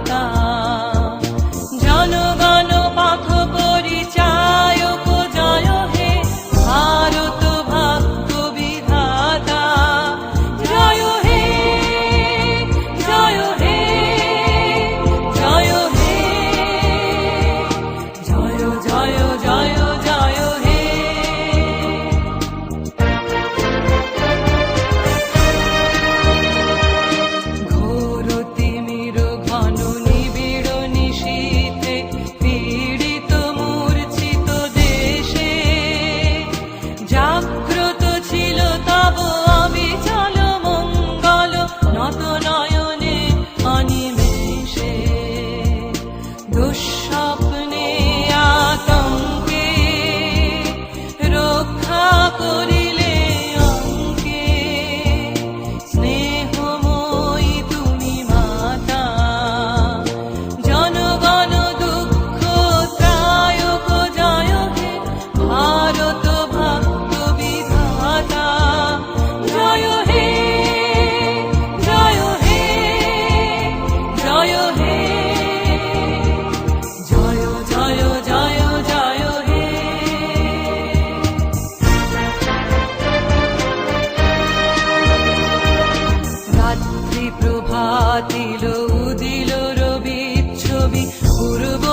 মাতা। জনগণ পথ পরিচায়ক জয় হে ভারত ভাগ্য বিধাতা। জয় হে জয় হে জয় হে জয় জয় জয় জয় হে। ঘোর তিমির ঘন নিবিড় নিশীথে পীড়িত মূর্ছিত দেশে জাগ্রত ছিল তব অবিচল মঙ্গল নত নয়নে অনিমেষে। দুঃস্বপ্নে আতঙ্কে রক্ষা করিলে অঙ্কে স্নেহময়ী তুমি মাতা। জনগণ দুঃখ ত্রায়ক জয় হে ভারত ভাগ্য বিধাতা। জয় হে জয় হে জয় হে জয় জয় জয় জয় হে। রাত্রি প্রভাতিল উদিল রবি ছবি পূর্ব